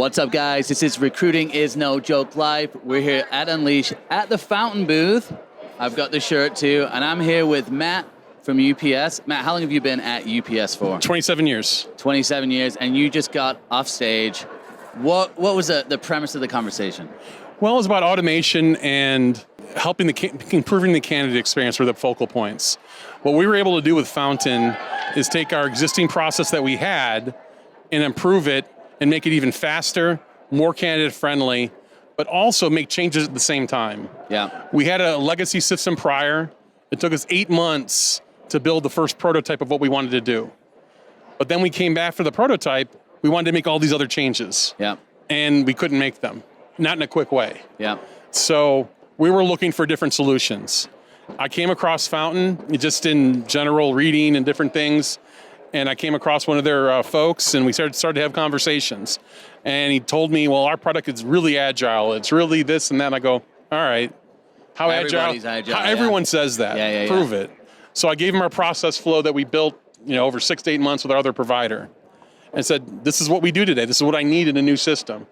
What's up, guys? This is Recruiting is No Joke Live. We're here at Unleash at the Fountain booth. I've got the shirt too, and I'm here with Matt from UPS. Matt, how long have you been at UPS for? 27 years. 27 years, and you just got off stage. What was the premise of the conversation? Well, it was about automation and helping improving the candidate experience were the focal points. What we were able to do with Fountain is take our existing process that we had and improve it and make it even faster, more candidate friendly, but also make changes at the same time. Yeah. We had a legacy system prior. It took us 8 months to build the first prototype of what we wanted to do. But then we came back for the prototype, we wanted to make all these other changes. Yeah. And we couldn't make them, not in a quick way. Yeah. So we were looking for different solutions. I came across Fountain just in general reading and different things, and I came across one of their folks, and we started to have conversations. And he told me, well, our product is really agile. It's really this and that. And I go, all right, how agile? Everyone says that. Yeah. Prove it. So I gave him our process flow that we built, over 6 to 8 months with our other provider, and said, this is what we do today. This is what I need in a new system.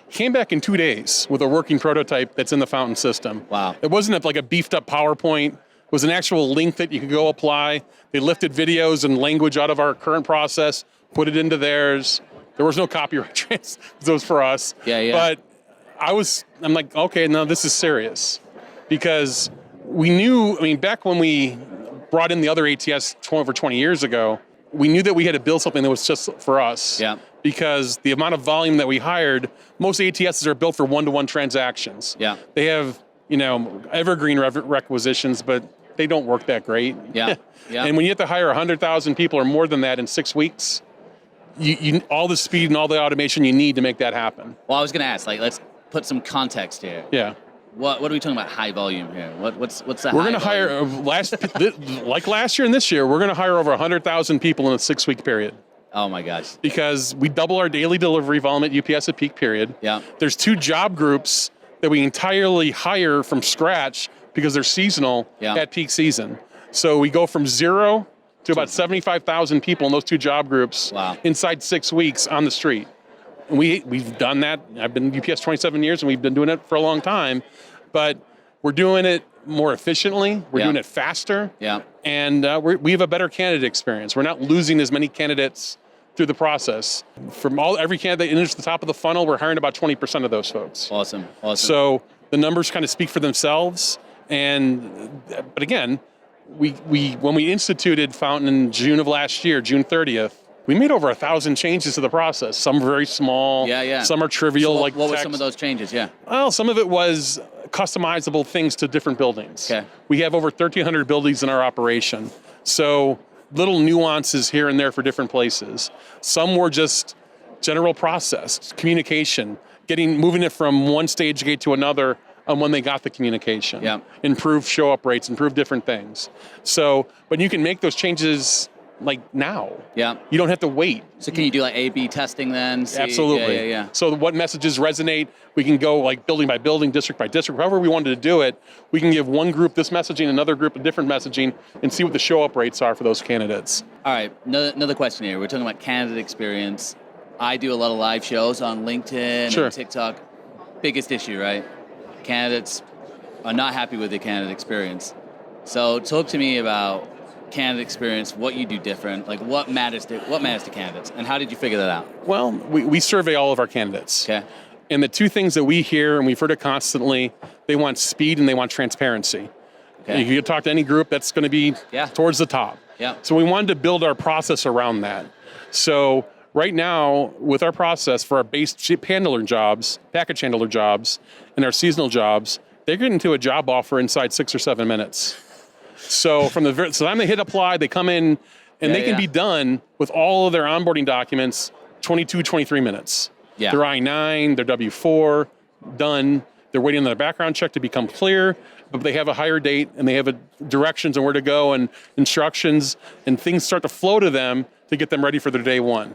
Came back in 2 days with a working prototype that's in the Fountain system. Wow. It wasn't like a beefed up PowerPoint. It was an actual link that you could go apply. They lifted videos and language out of our current process, put it into theirs. There was no copyright transfer those for us. Yeah. But I'm like, okay, no, this is serious. Because we knew, back when we brought in the other ATS over 20 years ago, we knew that we had to build something that was just for us. Yeah. Because the amount of volume that we hired, most ATSs are built for one-to-one transactions. Yeah. They have, evergreen requisitions, but they don't work that great. Yeah. And when you have to hire 100,000 people or more than that in 6 weeks, you all the speed and all the automation you need to make that happen. Well, I was going to ask, let's put some context here. Yeah. What are we talking about high volume here? What's that? We're going to hire like last year and this year, we're going to hire over 100,000 people in a 6-week period. Oh my gosh. Because we double our daily delivery volume at UPS at peak period. Yeah. There's 2 job groups that we entirely hire from scratch because they're seasonal at peak season. So we go from 0 to about 75,000 people in those 2 job groups inside 6 weeks on the street. And we've done that. I've been UPS 27 years and we've been doing it for a long time, but we're doing it more efficiently. We're doing it faster. Yeah. And we have a better candidate experience. We're not losing as many candidates through the process. From every candidate that enters the top of the funnel, we're hiring about 20% of those folks. Awesome. So the numbers kind of speak for themselves. But again, when we instituted Fountain in June of last year, June 30th, we made over 1,000 changes to the process. Some are very small. Yeah. Some are trivial. So what were some of those changes? Yeah. Well, some of it was customizable things to different buildings. Okay. We have over 1,300 buildings in our operation. So little nuances here and there for different places. Some were just general process, communication, moving it from one stage gate to another on when they got the communication. Yeah. Improve show-up rates, improve different things. So, but you can make those changes like now. Yeah. You don't have to wait. So can you do like A/B testing then? Absolutely. Yeah. So what messages resonate, we can go like building by building, district by district, however we wanted to do it. We can give one group this messaging, another group a different messaging, and see what the show-up rates are for those candidates. All right, another question here. We're talking about candidate experience. I do a lot of live shows on LinkedIn and TikTok. Biggest issue, right? Candidates are not happy with the candidate experience. So talk to me about candidate experience, what you do different, like what matters to candidates, and how did you figure that out? Well, we survey all of our candidates. Okay. And the 2 things that we hear, and we've heard it constantly, they want speed and they want transparency. Okay. If you talk to any group, that's going to be towards the top. Yeah. So we wanted to build our process around that. So right now, with our process for our base package handler jobs, and our seasonal jobs, they're getting to a job offer inside 6 or 7 minutes. So from the time they hit apply, they come in and they can be done with all of their onboarding documents 22, 23 minutes. Yeah. Their I-9, their W-4, done. They're waiting on their background check to become clear, but they have a hire date and they have directions on where to go and instructions, and things start to flow to them to get them ready for their day one.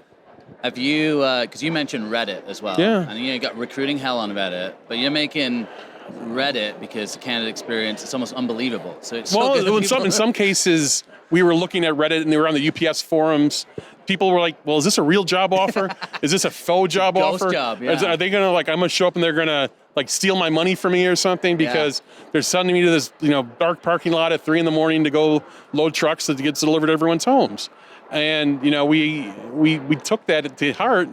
Have you, because you mentioned Reddit as well. Yeah. And you got recruiting hell on Reddit, but you're making Reddit because the candidate experience, it's almost unbelievable. So it's in some cases, we were looking at Reddit and they were on the UPS forums. people were like, well, is this a real job offer? Is this a faux job Ghost offer? job, yeah. Are they gonna I'm gonna show up and they're gonna steal my money from me or something because they're sending me to this dark parking lot at 3 a.m. to go load trucks that gets delivered to everyone's homes. And we took that to heart.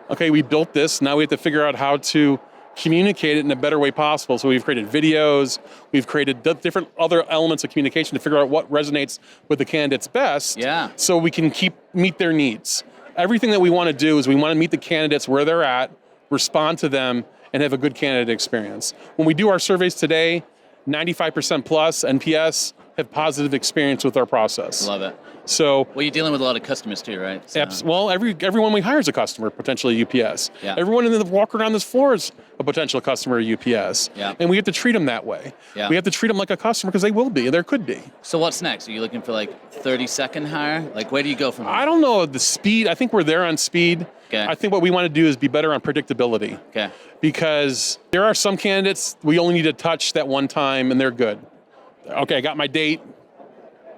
Okay, we built this. Now we have to figure out how to communicate it in a better way possible. So we've created videos, we've created different other elements of communication to figure out what resonates with the candidates best. Yeah. So we can meet their needs. Everything that we want to do is we want to meet the candidates where they're at, respond to them, and have a good candidate experience. When we do our surveys today, 95% plus NPS have positive experience with our process. Love it. So, well, you're dealing with a lot of customers too, right? So. Well, everyone we hire is a customer, potentially UPS. Yeah. Everyone in the walk around this floor is a potential customer at UPS. Yeah. And we have to treat them that way. Yeah. We have to treat them like a customer because they will be, there could be. So what's next? Are you looking for 30-second hire? Where do you go from here? I don't know the speed. I think we're there on speed. Okay. I think what we want to do is be better on predictability. Okay. Because there are some candidates we only need to touch that one time and they're good. Okay, I got my date.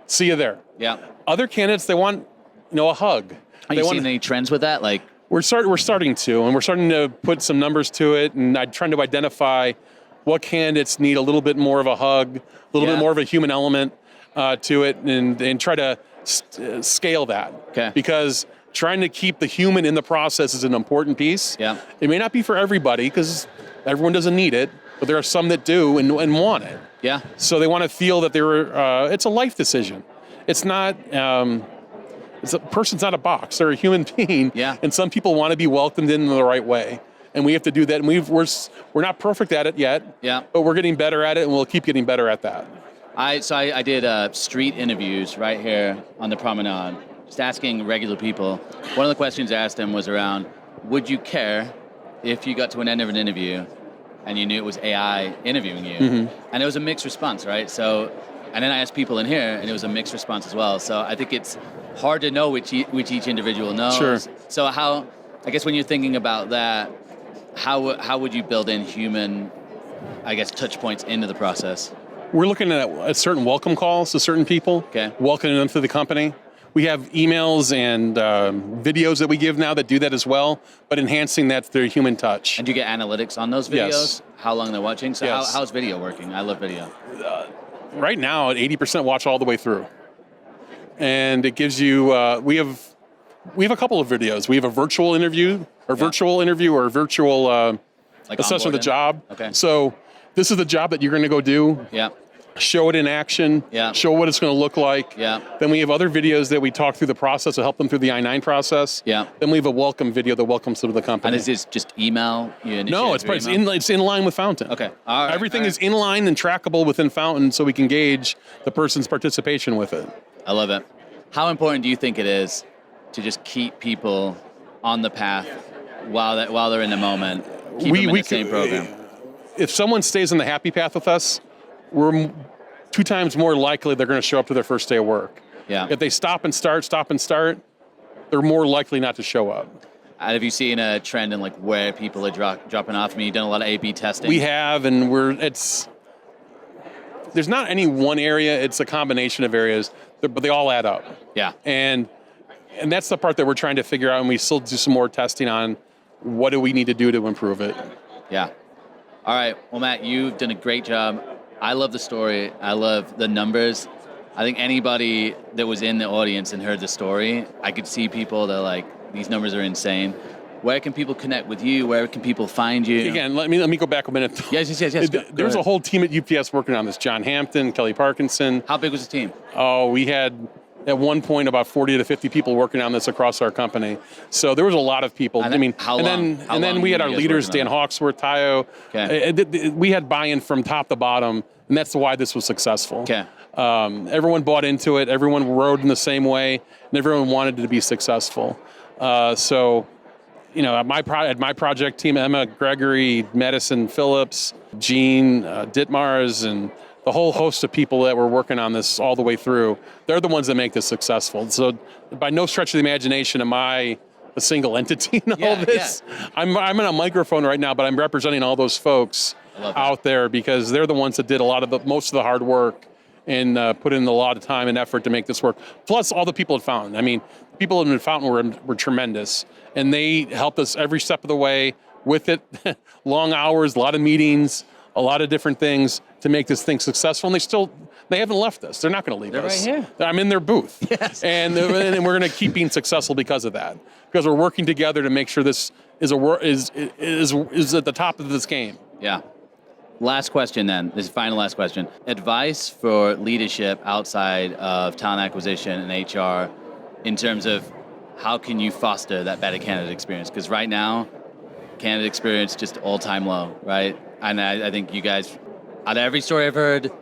See you there. Yeah. Other candidates, they want, a hug. Are you seeing any trends with that? We're starting to, and we're starting to put some numbers to it, and I'm trying to identify what candidates need a little bit more of a hug, a little bit more of a human element to it, and try to scale that. Okay. Because trying to keep the human in the process is an important piece. Yeah. It may not be for everybody, because everyone doesn't need it, but there are some that do and want it. Yeah. So they want to feel that it's a life decision. It's not. A person's not a box. They're a human being. Yeah. And some people want to be welcomed in the right way, and we have to do that. And we're not perfect at it yet. Yeah. But we're getting better at it, and we'll keep getting better at that. I did street interviews right here on the promenade, just asking regular people. One of the questions I asked them was around, would you care if you got to an end of an interview and you knew it was AI interviewing you? Mm-hmm. And it was a mixed response, right? So, and then I asked people in here, and it was a mixed response as well. So I think it's hard to know which each individual knows. Sure. So I guess when you're thinking about that, how would you build in human, touch points into the process? We're looking at certain welcome calls to certain people, welcoming them to the company. We have emails and videos that we give now that do that as well, but enhancing that through human touch. And do you get analytics on those videos? Yes. How long they're watching? So yes. how's video working? I love video. Right now, 80% watch all the way through. And it gives you, we have a couple of videos. We have a virtual interview, or virtual assessment of the job. Okay. So this is the job that you're going to go do. Yeah. Show it in action. Yeah. Show what it's going to look like. Yeah. Then we have other videos that we talk through the process to help them through the I-9 process. Yeah. Then we have a welcome video that welcomes them to the company. And is this just email? No, it's in line with Fountain. Okay. All right. Everything is in line and trackable within Fountain, so we can gauge the person's participation with it. I love it. How important do you think it is to just keep people on the path while they're in the moment? Keep them in the same program. If someone stays on the happy path with us, we're 2 times more likely they're going to show up to their first day of work. Yeah. If they stop and start, they're more likely not to show up. Have you seen a trend in where people are dropping off? I mean, you've done a lot of A/B testing. We have, and there's not any one area. It's a combination of areas, but they all add up. Yeah. And that's the part that we're trying to figure out, and we still do some more testing on what do we need to do to improve it. Yeah. All right. Well, Matt, you've done a great job. I love the story. I love the numbers. I think anybody that was in the audience and heard the story, I could see people that are like, these numbers are insane. Where can people connect with you? Where can people find you? Again, let me go back a minute. Yes. There's a whole team at UPS working on this. John Hampton, Kelly Parkinson. How big was the team? Oh, we had at one point about 40 to 50 people working on this across our company. So there was a lot of people. And then we had our leaders, Dan Hawksworth, Tayo. Okay. We had buy-in from top to bottom, and that's why this was successful. Okay. Everyone bought into it. Everyone rode in the same way, and everyone wanted it to be successful. At my project team, Emma, Gregory, Madison Phillips, Gene, Ditmars, and the whole host of people that were working on this all the way through, they're the ones that make this successful. So by no stretch of the imagination am I a single entity in all this. Yeah. I'm in a microphone right now, but I'm representing all those folks out there because they're the ones that did most of the hard work and put in a lot of time and effort to make this work. Plus all the people at Fountain. I mean, people in the Fountain were tremendous, and they helped us every step of the way with it. Long hours, a lot of meetings, a lot of different things to make this thing successful. And they haven't left us. They're not going to leave us. They're right here. I'm in their booth. Yes. And we're going to keep being successful because of that. Because we're working together to make sure this is at the top of this game. Yeah. Last question then. This is final last question. Advice for leadership outside of talent acquisition and HR in terms of how can you foster that better candidate experience? Because right now, candidate experience just all-time low, right? And I think you guys, out of every story I've heard,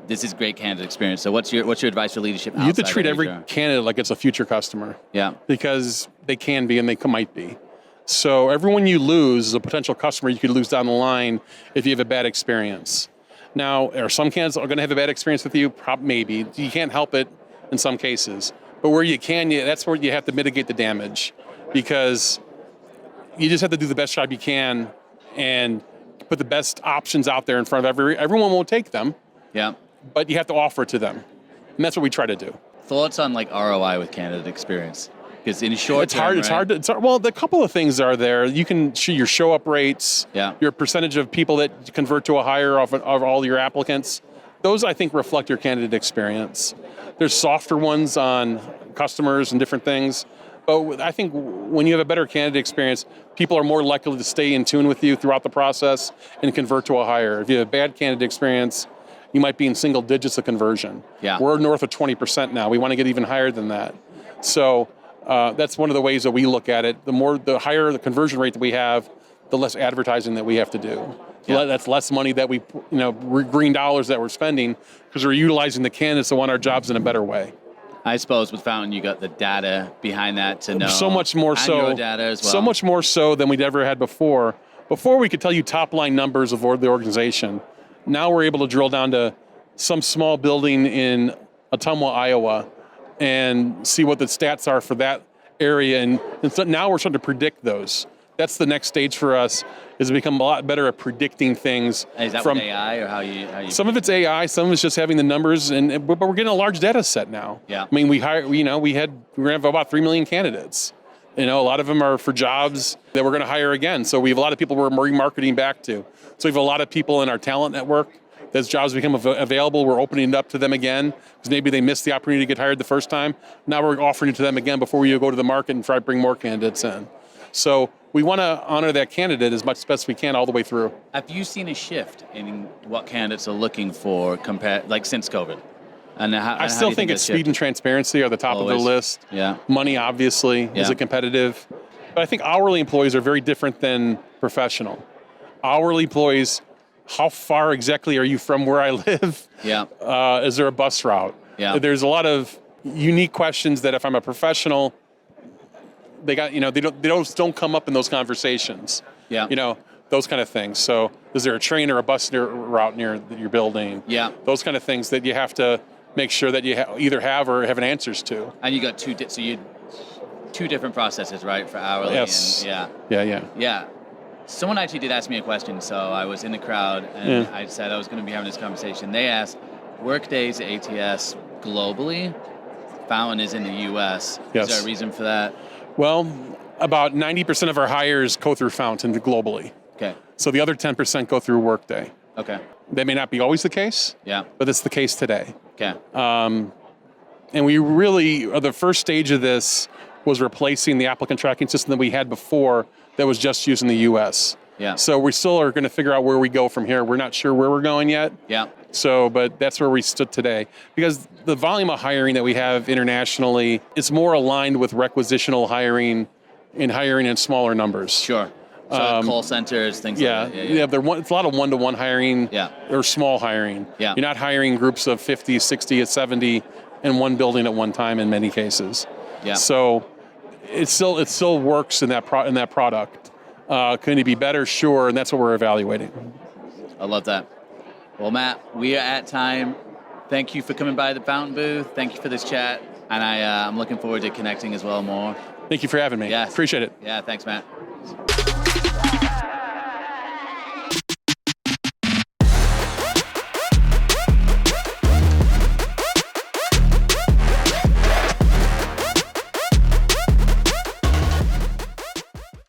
this is great candidate experience. So what's your advice for leadership outside You have to treat of every HR? candidate like it's a future customer. Yeah. Because they can be and they might be. So everyone you lose is a potential customer you could lose down the line if you have a bad experience. Now, are some candidates are going to have a bad experience with you? Maybe. You can't help it in some cases. But where you can, that's where you have to mitigate the damage. Because you just have to do the best job you can and put the best options out there in front of everyone won't take them. Yeah. But you have to offer it to them. And that's what we try to do. Thoughts on like ROI with candidate experience? Because in short it's hard. Well, the couple of things are there. You can see your show up rates, your percentage of people that convert to a hire of all your applicants. Those, I think, reflect your candidate experience. There's softer ones on customers and different things. But I think when you have a better candidate experience, people are more likely to stay in tune with you throughout the process and convert to a hire. If you have a bad candidate experience, you might be in single digits of conversion. Yeah. We're north of 20% now. We want to get even higher than that. So that's one of the ways that we look at it. The higher the conversion rate that we have, the less advertising that we have to do. Yeah. That's less money that we, green dollars that we're spending because we're utilizing the candidates that want our jobs in a better way. I suppose with Fountain, you got the data behind that to know. So much more so. Your data as well. So much more so than we'd ever had before. Before we could tell you top line numbers of the organization. Now we're able to drill down to some small building in Ottumwa, Iowa, and see what the stats are for that area. And so now we're starting to predict those. That's the next stage for us, is to become a lot better at predicting things. Is that from with AI or how you? Some of it's AI, some of it's just having the numbers, but we're getting a large data set now. Yeah. I mean, we're going to have about 3 million candidates. A lot of them are for jobs that we're going to hire again. So we have a lot of people we're remarketing back to. So we have a lot of people in our talent network. As jobs become available, we're opening it up to them again because maybe they missed the opportunity to get hired the first time. Now we're offering it to them again before we go to the market and try to bring more candidates in. So we want to honor that candidate as much as best we can all the way through. Have you seen a shift in what candidates are looking for since COVID? And I still think it's speed and transparency are the top of the list. Yeah. Money, obviously, is a competitive. But I think hourly employees are very different than professional. Hourly employees, how far exactly are you from where I live? Yeah. Is there a bus route? Yeah. There's a lot of unique questions that if I'm a professional, they don't come up in those conversations. Yeah. Those kind of things. So is there a train or a bus route near your building? Yeah. Those kind of things that you have to make sure that you either have or have an answers to. And you got two different processes, right, for hourly? Yes. And, yeah. Someone actually did ask me a question, so I was in the crowd, and I said I was going to be having this conversation. They asked, Workday's ATS globally, Fountain is in the U.S. Yes. Is there a reason for that? Well, about 90% of our hires go through Fountain globally. Okay. So the other 10% go through Workday. Okay. That may not be always the case. Yeah. But it's the case today. Okay. And we really, the first stage of this was replacing the applicant tracking system that we had before that was just used in the U.S. Yeah. So we still are going to figure out where we go from here. We're not sure where we're going yet. Yeah. So, but that's where we stood today. Because the volume of hiring that we have internationally is more aligned with requisitional hiring and hiring in smaller numbers. Sure. So call centers, things like that. Yeah. It's a lot of one-to-one hiring or small hiring. Yeah. You're not hiring groups of 50, 60, 70 in one building at one time in many cases. Yeah. So it still works in that product. Can it be better? Sure, and that's what we're evaluating. I love that. Well, Matt, we are at time. Thank you for coming by the Fountain booth. Thank you for this chat, and I'm looking forward to connecting as well more. Thank you for having me. Yes. Appreciate it. Yeah, thanks, Matt.